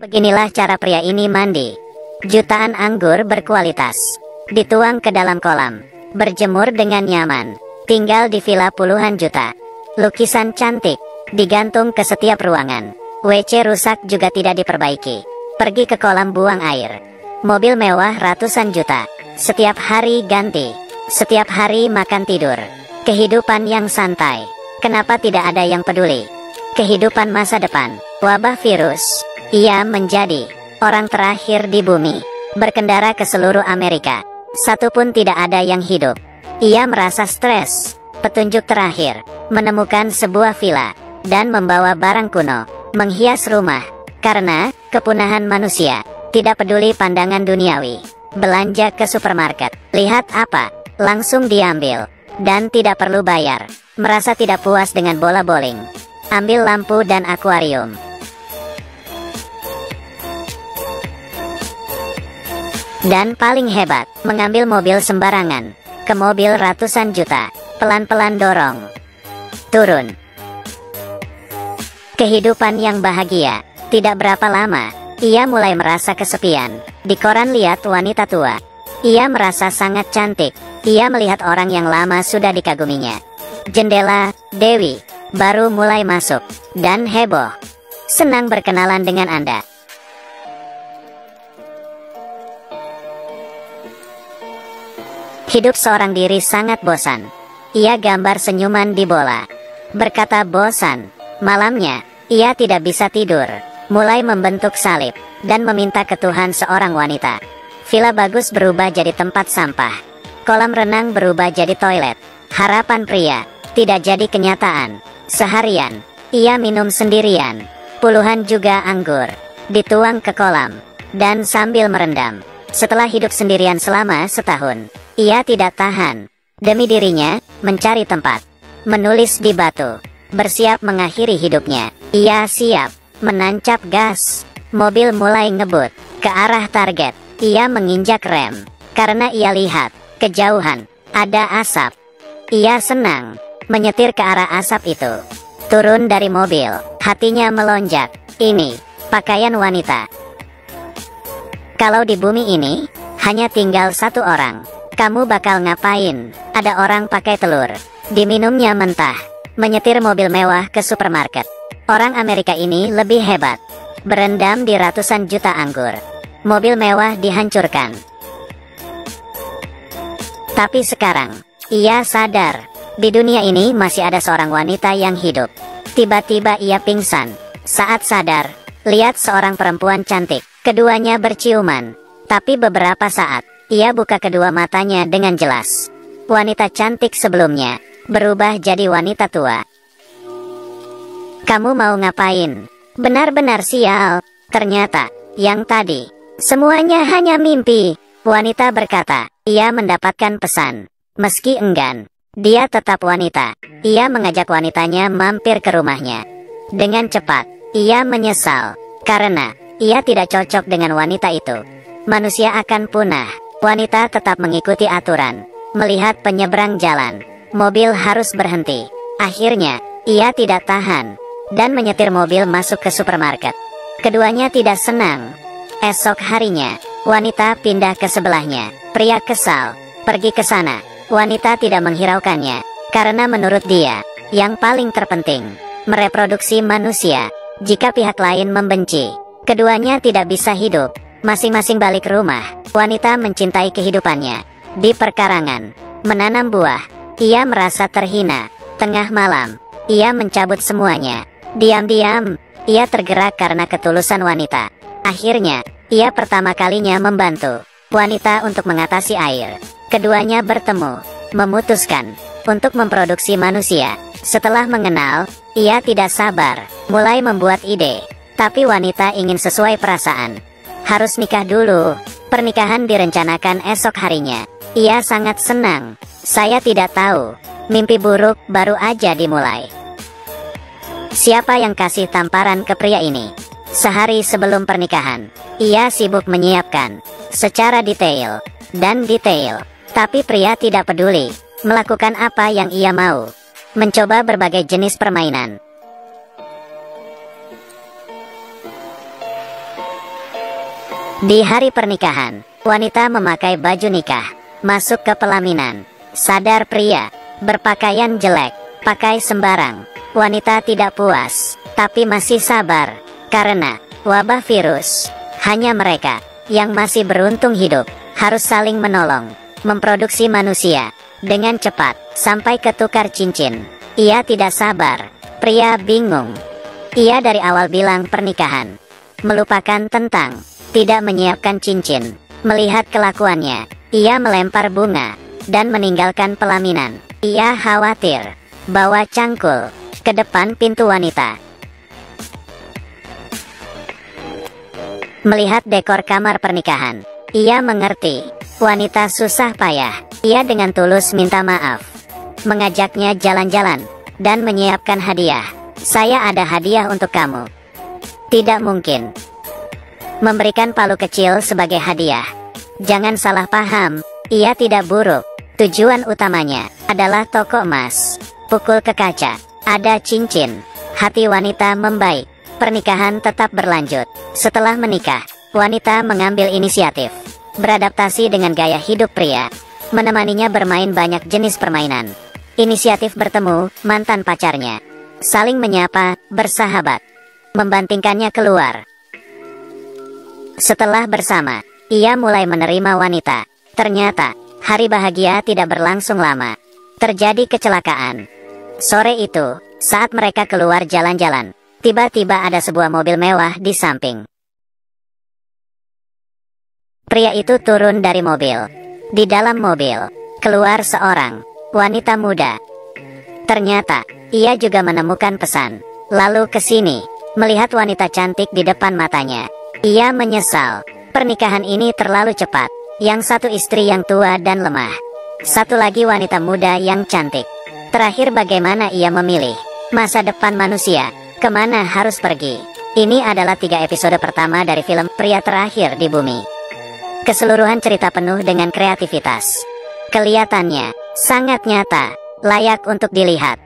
Beginilah cara pria ini mandi. Jutaan anggur berkualitas dituang ke dalam kolam, berjemur dengan nyaman, tinggal di villa puluhan juta. Lukisan cantik digantung ke setiap ruangan. WC rusak juga tidak diperbaiki. Pergi ke kolam buang air. Mobil mewah ratusan juta. Setiap hari ganti. Setiap hari makan tidur. Kehidupan yang santai. Kenapa tidak ada yang peduli? Kehidupan masa depan. Wabah virus. Ia menjadi orang terakhir di bumi. Berkendara ke seluruh Amerika. Satu pun tidak ada yang hidup. Ia merasa stres. Petunjuk terakhir. Menemukan sebuah villa. Dan membawa barang kuno. Menghias rumah. Karena kepunahan manusia. Tidak peduli pandangan duniawi. Belanja ke supermarket. Lihat apa? Langsung diambil. Dan tidak perlu bayar. Merasa tidak puas dengan bola bowling. Ambil lampu dan akuarium. Dan paling hebat, mengambil mobil sembarangan. Ke mobil ratusan juta. Pelan-pelan dorong. Turun. Kehidupan yang bahagia. Tidak berapa lama, ia mulai merasa kesepian. Di koran lihat wanita tua. Ia merasa sangat cantik. Ia melihat orang yang lama sudah dikaguminya. Jendela, Dewi, baru mulai masuk. Dan heboh. Senang berkenalan dengan Anda. Hidup seorang diri sangat bosan. Ia gambar senyuman di bola. Berkata bosan. Malamnya, ia tidak bisa tidur. Mulai membentuk salib. Dan meminta ke Tuhan seorang wanita. Villa bagus berubah jadi tempat sampah. Kolam renang berubah jadi toilet. Harapan pria tidak jadi kenyataan. Seharian, ia minum sendirian. Puluhan juga anggur. Dituang ke kolam. Dan sambil merendam. Setelah hidup sendirian selama setahun, ia tidak tahan. Demi dirinya, mencari tempat. Menulis di batu. Bersiap mengakhiri hidupnya. Ia siap. Menancap gas. Mobil mulai ngebut. Ke arah target. Ia menginjak rem. Karena ia lihat. Kejauhan. Ada asap. Ia senang. Menyetir ke arah asap itu. Turun dari mobil. Hatinya melonjak. Ini. Pakaian wanita. Kalau di bumi ini. Hanya tinggal satu orang. Kamu bakal ngapain? Ada orang pakai telur. Diminumnya mentah. Menyetir mobil mewah ke supermarket. Orang Amerika ini lebih hebat. Berendam di ratusan juta anggur. Mobil mewah dihancurkan. Tapi sekarang, ia sadar. Di dunia ini masih ada seorang wanita yang hidup. Tiba-tiba ia pingsan. Saat sadar, lihat seorang perempuan cantik. Keduanya berciuman. Tapi beberapa saat, ia buka kedua matanya dengan jelas. Wanita cantik sebelumnya berubah jadi wanita tua. Kamu mau ngapain? Benar-benar sial. Ternyata, yang tadi, semuanya hanya mimpi. Wanita berkata, ia mendapatkan pesan. Meski enggan, dia tetap wanita. Ia mengajak wanitanya mampir ke rumahnya. Dengan cepat, ia menyesal. Karena, ia tidak cocok dengan wanita itu. Manusia akan punah. Wanita tetap mengikuti aturan. Melihat penyeberang jalan. Mobil harus berhenti. Akhirnya, ia tidak tahan. Dan menyetir mobil masuk ke supermarket. Keduanya tidak senang. Esok harinya, wanita pindah ke sebelahnya. Pria kesal. Pergi ke sana. Wanita tidak menghiraukannya. Karena menurut dia, yang paling terpenting, mereproduksi manusia. Jika pihak lain membenci, keduanya tidak bisa hidup. Masing-masing balik rumah. Wanita mencintai kehidupannya. Di perkarangan, menanam buah. Ia merasa terhina. Tengah malam, ia mencabut semuanya. Diam-diam, ia tergerak karena ketulusan wanita. Akhirnya, ia pertama kalinya membantu wanita untuk mengatasi air. Keduanya bertemu, memutuskan untuk memproduksi manusia. Setelah mengenal, ia tidak sabar, mulai membuat ide. Tapi wanita ingin sesuai perasaan. Harus nikah dulu. Pernikahan direncanakan esok harinya. Ia sangat senang. Saya tidak tahu. Mimpi buruk baru aja dimulai. Siapa yang kasih tamparan ke pria ini? Sehari sebelum pernikahan, ia sibuk menyiapkan secara detail dan detail. Tapi pria tidak peduli. Melakukan apa yang ia mau. Mencoba berbagai jenis permainan. Di hari pernikahan, wanita memakai baju nikah, masuk ke pelaminan. Sadar pria, berpakaian jelek, pakai sembarang. Wanita tidak puas, tapi masih sabar, karena wabah virus. Hanya mereka yang masih beruntung hidup, harus saling menolong, memproduksi manusia dengan cepat, sampai ke tukar cincin. Ia tidak sabar, pria bingung. Ia dari awal bilang pernikahan, melupakan tentang, tidak menyiapkan cincin. Melihat kelakuannya, ia melempar bunga, dan meninggalkan pelaminan. Ia khawatir, bawa cangkul ke depan pintu wanita. Melihat dekor kamar pernikahan, ia mengerti, wanita susah payah. Ia dengan tulus minta maaf, mengajaknya jalan-jalan, dan menyiapkan hadiah. Saya ada hadiah untuk kamu. Tidak mungkin memberikan palu kecil sebagai hadiah. Jangan salah paham, ia tidak buruk. Tujuan utamanya adalah toko emas. Pukul ke kaca, ada cincin. Hati wanita membaik. Pernikahan tetap berlanjut. Setelah menikah, wanita mengambil inisiatif, beradaptasi dengan gaya hidup pria, menemaninya bermain banyak jenis permainan. Inisiatif bertemu mantan pacarnya, saling menyapa, bersahabat, membantingkannya keluar. Setelah bersama, ia mulai menerima wanita. Ternyata, hari bahagia tidak berlangsung lama. Terjadi kecelakaan. Sore itu, saat mereka keluar jalan-jalan, tiba-tiba ada sebuah mobil mewah di samping. Pria itu turun dari mobil. Di dalam mobil, keluar seorang wanita muda. Ternyata, ia juga menemukan pesan. Lalu ke sini, melihat wanita cantik di depan matanya. Ia menyesal, pernikahan ini terlalu cepat. Yang satu istri yang tua dan lemah. Satu lagi wanita muda yang cantik. Terakhir bagaimana ia memilih masa depan manusia, kemana harus pergi. Ini adalah 3 episode pertama dari film Pria Terakhir di Bumi. Keseluruhan cerita penuh dengan kreativitas. Kelihatannya sangat nyata, layak untuk dilihat.